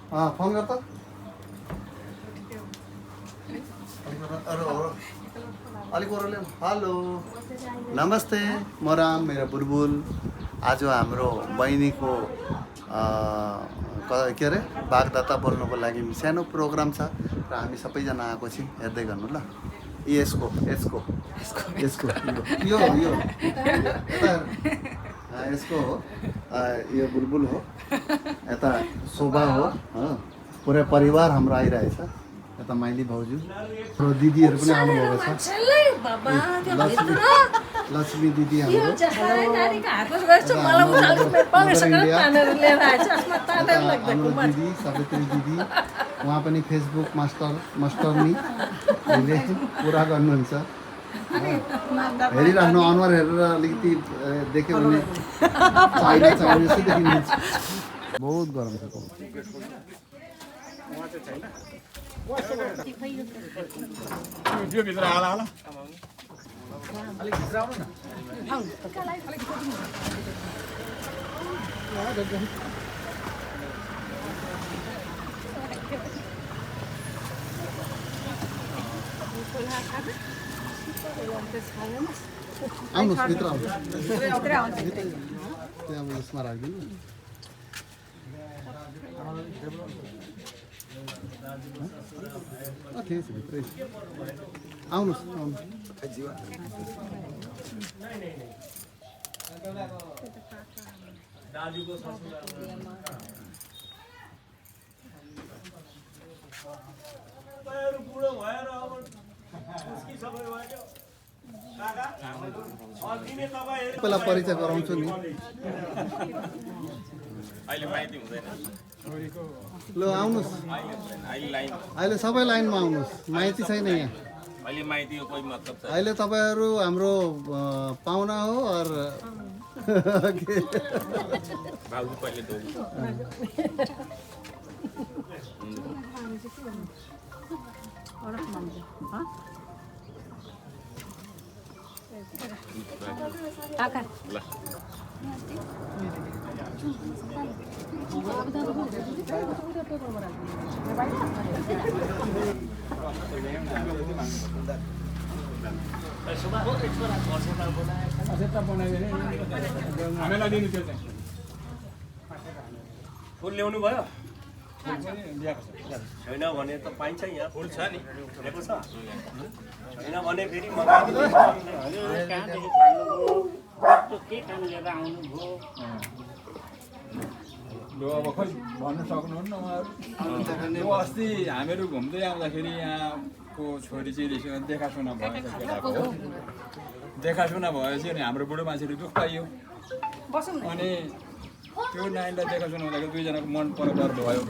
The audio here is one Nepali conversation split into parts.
फोन गर त अलिक ओह्रालो हेलो नमस्ते म राम मेरा बुलबुल आज हाम्रो बहिनीको के अरे बागदाता बोल्नको लागि सानो प्रोग्राम छ र हामी सबैजना आएको छौँ हेर्दै गर्नु ल यसको यसको यसको यो यो यसको हो यो बुलबुल हो यता शोभा हो पुरै परिवार हाम्रो आइरहेछ यता माइली भाउजू र दिदीहरू पनि आउनुभएको छ लक्ष्मी दिदी हाम्रो दिदी सवित्री दिदी उहाँ पनि फेसबुक मास्टरनी पुरा गर्नुहुन्छ हेरिराख्नु अनुहार हेरेर अलिकति देख्यो भने चाहिने देखिन्छ बहुत गरम छ त्यो भित्र हाला हाला अलिक भित्र आउनु न आउनुहोस् भित्र आउनुहोस् त्यहाँ अब यसमा राखिदिनु ठिक छ भित्रै आउनुहोस् पहिला परिचय गराउँछु नि ल आउनुहोस् अहिले सबै लाइनमा आउनुहोस् माइती छैन यहाँ अहिले तपाईँहरू हाम्रो पाहुना हो और हामीलाई दिनु त्यो चाहिँ फुल ल्याउनु भयो छैन भने त पाइन्छ यहाँ फुल छ नि ल्याएको छ छैन भने फेरि लु अब खोइ भन्नु सक्नुहुन्न उहाँहरू अस्ति हामीहरू घुम्दै आउँदाखेरि यहाँको छोरी चेलीसँग देखासुना भएछ केटाको देखासुना भएपछि अनि हाम्रो बुढो मान्छेले दुःख पाइयो अनि त्यो नानीलाई देखासुना हुँदाखेरि दुईजनाको मन परपर भयो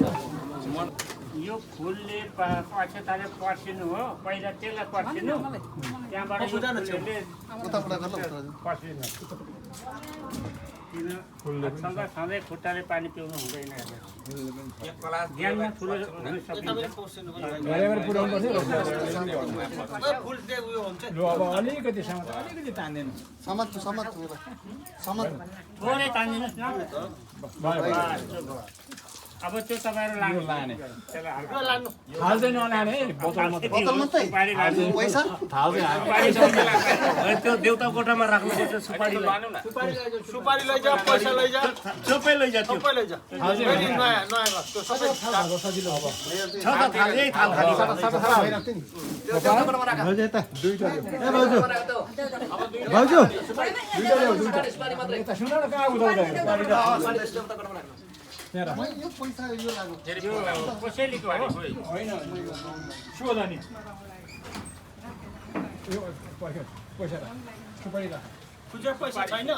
मन यो फुलले पछिताले पर्सिनु हो पहिला त्यसलाई पर्सिनु त्यहाँबाट सधैँ सधैँ खुट्टाले पानी पिउनु हुँदैन ज्ञानमा ठुलो हुन सकिन्छ लु अब अलिकति तान्दैन थोरै तानिदिनुहोस् न अब त्यो तपाईँहरू लाने हाल्दै नलाने बोतल मात्रै पैसा त्यो देउता कोठामा राख्नुपर्छ सुपारी लानु न सुपारी लैजा पैसा लैजा सबै लैजा त्यो सबै लैजा नयाँ नयाँ त्यो सबै सजिलो अब छ त थाल यही थाल खाली भाउजू यता सुन न कहाँ उदाउँदैन यो पैसा यो लाग्यो कसैलेको होइन सोध नि यो पैसा सुपारी राख खुजा पैसा छैन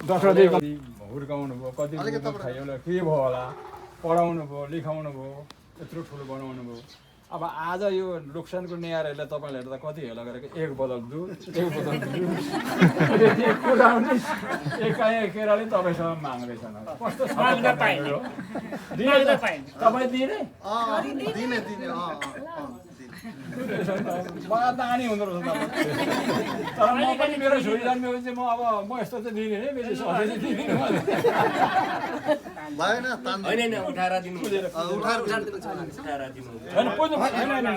दसवटा हुर्काउनु भयो कति खायो होला के भयो होला पढाउनु भयो लेखाउनु भयो यत्रो ठुलो बनाउनु भयो अब आज यो नोक्सानको नेहारहरूलाई तपाईँले हेर्दा कति हेला गरेको एक बोतल दुध कुराउने एकाएक केराले तपाईँसँग माग्दैछन् कस्तो तपाईँ दिने दिने मलाई दानी हुँदो रहेछ तर म पनि मेरो छोरी जन्मेपछि म अब म यस्तो चाहिँ दिने है बेसी सधैँ चाहिँ दिदिनँ भएन तान होइन उठाएर दिनु उठाएर उठाएर दिनु होइन पुज्नु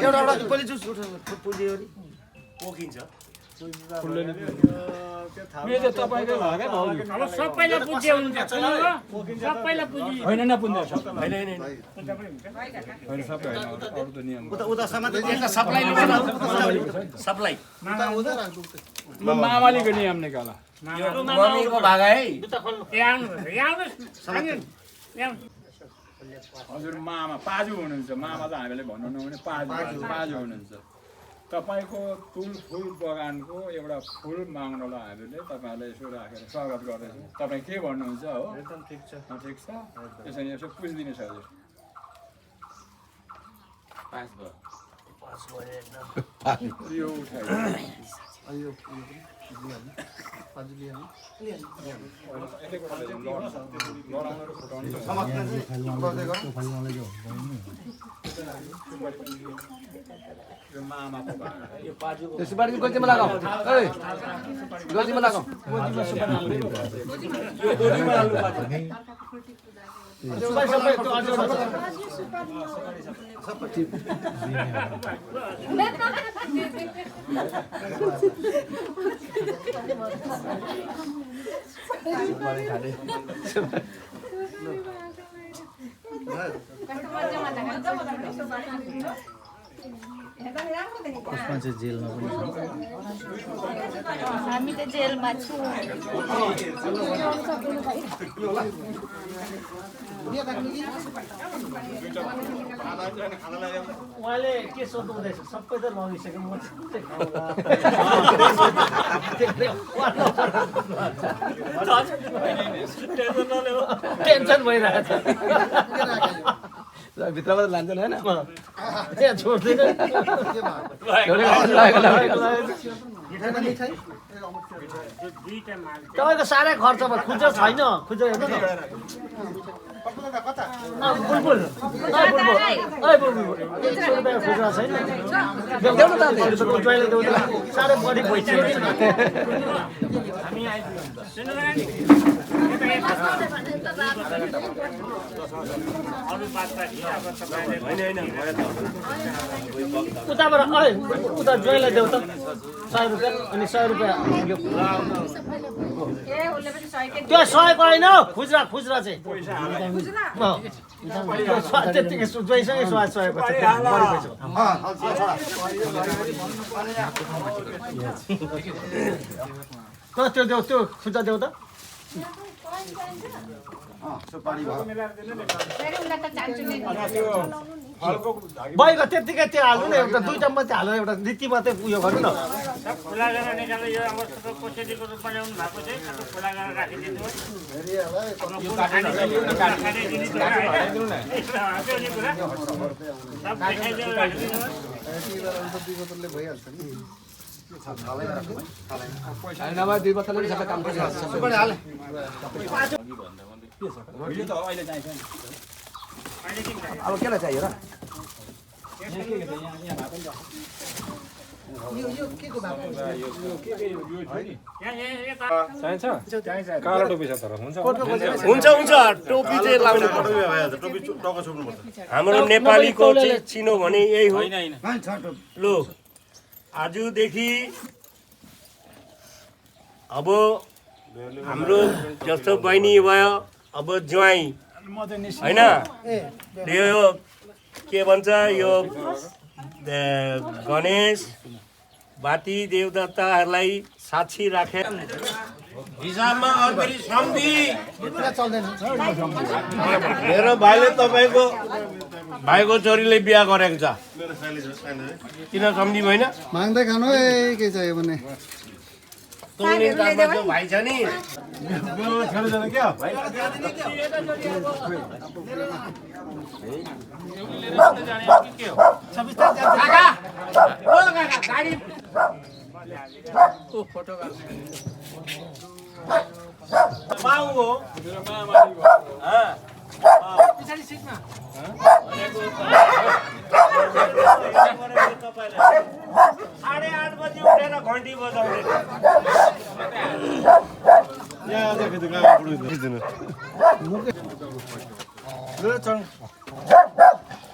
एउटा पहिले जुस पुल्यो पोखिन्छ यो चाहिँ तपाईँकै भयो क्या भाउजू अब सबैलाई पुज्यो हुन्छ सबैलाई पुजी होइन नपुज्ने होइन होइन होइन सबै होइन अरू त नियम उता समाज सप्लाई सप्लाई ल मामालीको नियम निकाला मम्मीको भागा है हजुर मामा पाजु हुनुहुन्छ मामा त हामीले भन्नु नहुने पाजु हुनुहुन्छ तपाईँको फुल बगानको एउटा फुल माग्नलाई हामीले तपाईँहरूलाई यसो राखेर स्वागत गर्दैछौँ तपाईँ के भन्नुहुन्छ हो एकदम ठिक छ ठिक छ त्यसरी यसो पुछिदिनुहोस् हजुर यो उठाइ यो मामाको भाडा यो पाजुको सुपारी गोजीमा लगाऊ ए गोजीमा लगाऊ उसमा चाहिँ जेलमा पनि हामी त जेलमा छु उहाँले के सोध्नु हुँदैछ सबै त लगिसक्यो म चाहिँ टेन्सन भइरहेको छ भित्रबाट लान्छन् होइन त्यहाँ छोड्दैन तपाईँको साह्रै खर्च भयो खुद्रा छैन खुद्रा हेर्नु न बुलबुल बुलबुल 100 रुपियाँ खुद्रा छैन देऊ न त ज्वाइँले देऊ त साह्रै बढी भइसकेको छ हामी उताबाट उता ज्वाइँलाई देऊ त 100 रुपियाँ अनि 100 रुपियाँ त्यो 100 को होइन खुजरा खुजरा चाहिँ त्यतिकै ज्वाइँसँगै 100 त्यो देऊ त्यो खुजरा देऊ त बैको त्यतिकै त्यो हाल्नु न एउटा दुईटा मात्रै हाल्नु एउटा रीति मात्रै उयो गर्नु न खुला गरेर निकाल्नु यो अब कोसेलीको रूपमा ल्याउनु भएको चाहिँ खुला गरेर राखिदिनु भइहाल्छ नि नभए 2 बोतलले सबै काम गर्छ सुपारी हाल यो त अहिले चाहिन्छ नि अब केलाई चाहियो र हुन्छ हुन्छ टोपी चाहिँ लाउनु हाम्रो नेपालीको चाहिँ चिनो भने यही हो लु आजदेखि अब हाम्रो जस्तो बहिनी भयो अब ज्वाइँ होइन यो के भन्छ यो गणेश बाती देवदत्ताहरूलाई साक्षी राखेर हिसाबमा अर्फेरि सम्धि मेरो भाइले तपाईँको भाइको छोरीले बिहा गरेको छ किन सम्धि भएन माग्दै खानु है के चाहियो भने भाइ छ नि पछाडि सिटमा साढे 8 बजी उठेर घन्टी बजाउने यहाँ देखिदिनु ल चल